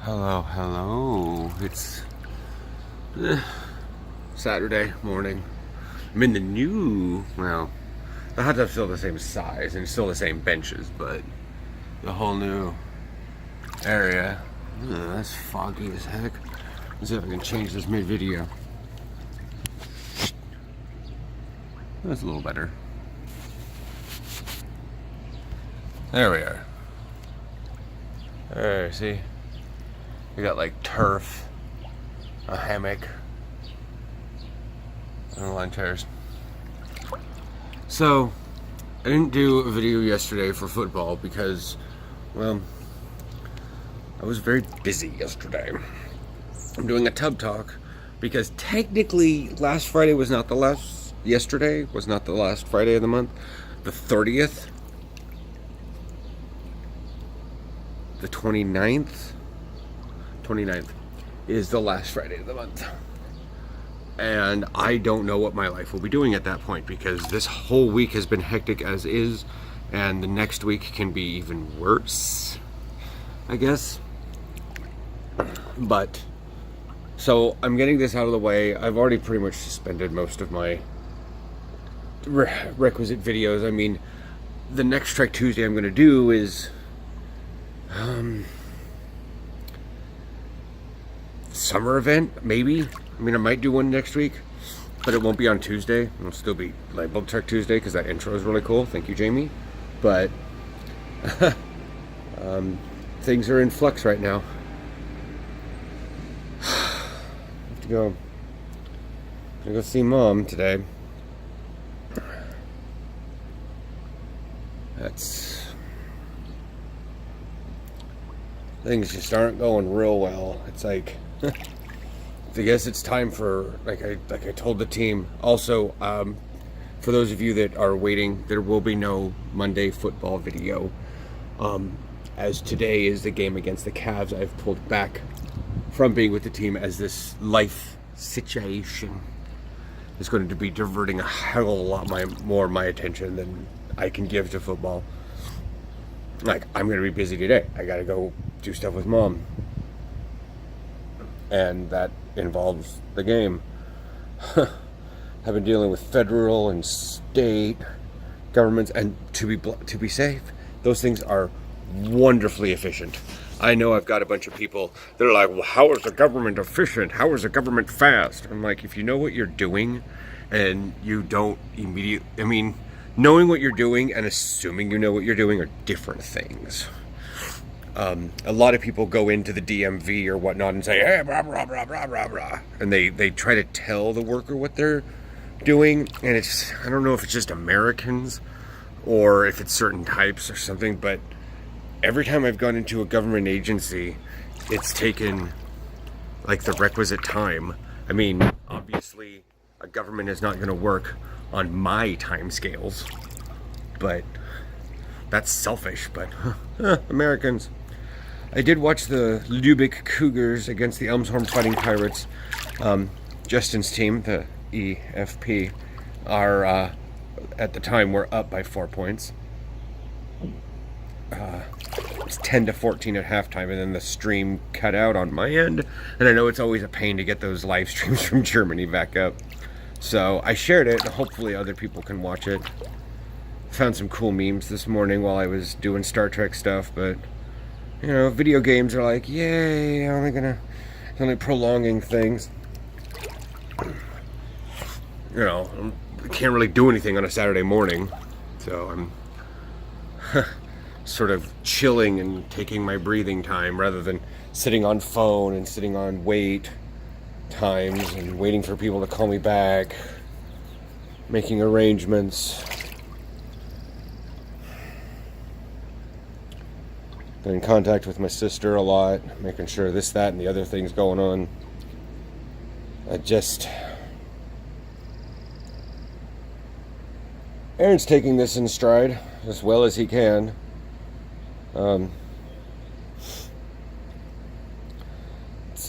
Hello. It's Saturday morning. I'm in the the hot tub's still the same size and still the same benches, but the whole new area. That's foggy as heck. Let's see if I can change this mid-video. That's a little better. There we are. There, see? We got like turf, a hammock, and lawn chairs. So, I didn't do a video yesterday for football because, well, I was very busy yesterday. I'm doing a tub talk because technically yesterday was not the last Friday of the month. The 30th, the 29th is the last Friday of the month. And I don't know what my life will be doing at that point because this whole week has been hectic as is, and the next week can be even worse, I guess. But, so I'm getting this out of the way. I've already pretty much suspended most of my requisite videos. I mean, the next Trek Tuesday I'm going to do is summer event, maybe. I mean, I might do one next week, but it won't be on Tuesday. It'll still be labeled Trek Tuesday because that intro is really cool. Thank you, Jamie. But things are in flux right now. I have to go. I'm gonna go see Mom today. Things just aren't going real well. It's like, I guess it's time for, like I told the team. Also, for those of you that are waiting, there will be no Monday football video. As today is the game against the Cavs, I've pulled back from being with the team as this life situation is going to be diverting a hell of a lot more of my attention than I can give to football. Like, I'm going to be busy today. I got to go do stuff with Mom. And that involves the game. I've been dealing with federal and state governments, and to be safe, those things are wonderfully efficient. I know I've got a bunch of people that are like, well, how is the government efficient? How is the government fast? I'm like, if you know what you're doing and you don't immediately, I mean, knowing what you're doing and assuming you know what you're doing are different things. A lot of people go into the DMV or whatnot and say, hey, blah, blah, blah, blah, blah, blah. And they try to tell the worker what they're doing. And it's, I don't know if it's just Americans or if it's certain types or something, but every time I've gone into a government agency, it's taken like the requisite time. I mean, obviously a government is not going to work on my time scales, but that's selfish. But Americans. I did watch the Lubbock Cougars against the Elmshorn Fighting Pirates. Justin's team, the EFP, are at the time were up by 4 points. It's 10-14 at halftime, and then the stream cut out on my end. And I know it's always a pain to get those live streams from Germany back up. So I shared it, and hopefully other people can watch it. Found some cool memes this morning while I was doing Star Trek stuff, but, you know, video games are like, yay, only prolonging things. You know, I can't really do anything on a Saturday morning, so I'm sort of chilling and taking my breathing time rather than sitting on phone and sitting on wait times and waiting for people to call me back, making arrangements. Been in contact with my sister a lot, making sure this, that, and the other thing's going on. Aaron's taking this in stride as well as he can. That's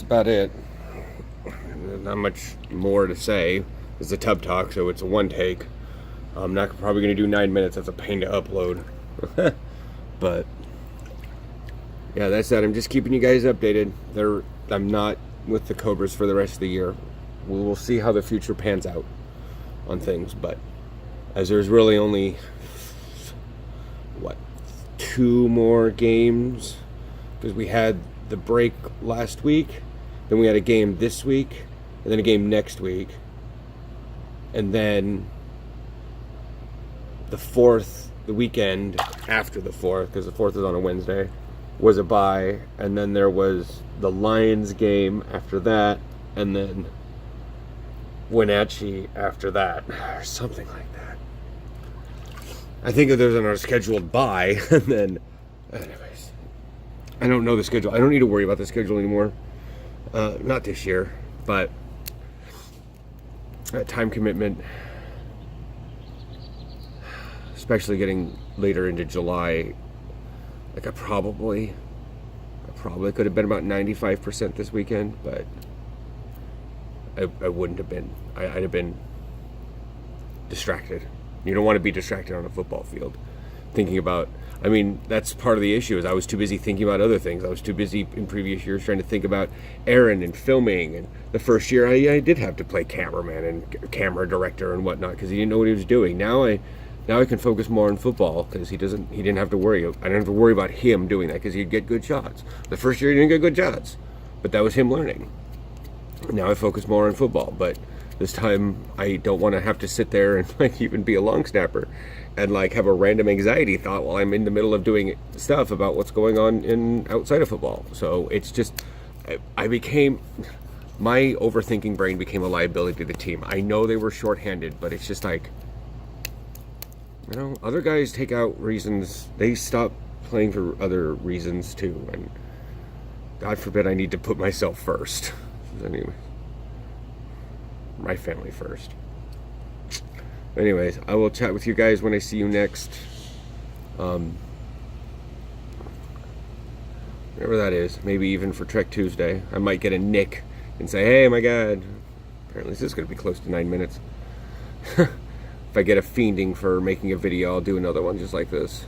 about it. Not much more to say. It's a tub talk, so it's a one take. I'm not probably going to do 9 minutes. That's a pain to upload. But yeah, that's that. I'm just keeping you guys updated. I'm not with the Cobras for the rest of the year. We will see how the future pans out on things, but as there's really only, what, 2 more games, because we had the break last week, then we had a game this week, and then a game next week, and then the 4th, the weekend after the 4th, because the 4th is on a Wednesday, was a bye, and then there was the Lions game after that, and then Wenatchee after that, or something like that. I think if there's another scheduled bye, and then, anyways, I don't know the schedule. I don't need to worry about the schedule anymore. Not this year, but that time commitment, especially getting later into July, like I probably could have been about 95% this weekend, but I wouldn't have been. I'd have been distracted. You don't want to be distracted on a football field thinking about, I mean, that's part of the issue, is I was too busy thinking about other things. I was too busy in previous years trying to think about Aaron and filming, and the first year I did have to play cameraman and camera director and whatnot because he didn't know what he was doing. Now I can focus more on football because he didn't have to worry. I didn't have to worry about him doing that because he'd get good shots. The first year he didn't get good shots, but that was him learning. Now I focus more on football, but this time I don't want to have to sit there and like even be a long snapper and like have a random anxiety thought while I'm in the middle of doing stuff about what's going on in outside of football. So it's just, my overthinking brain became a liability to the team. I know they were shorthanded, but it's just like, you know, other guys take out reasons. They stop playing for other reasons too, and God forbid I need to put myself first. Anyway, my family first. Anyways, I will chat with you guys when I see you next. Whatever that is. Maybe even for Trek Tuesday. I might get a nick and say, hey, my God. Apparently this is going to be close to 9 minutes. If I get a fiending for making a video, I'll do another one just like this.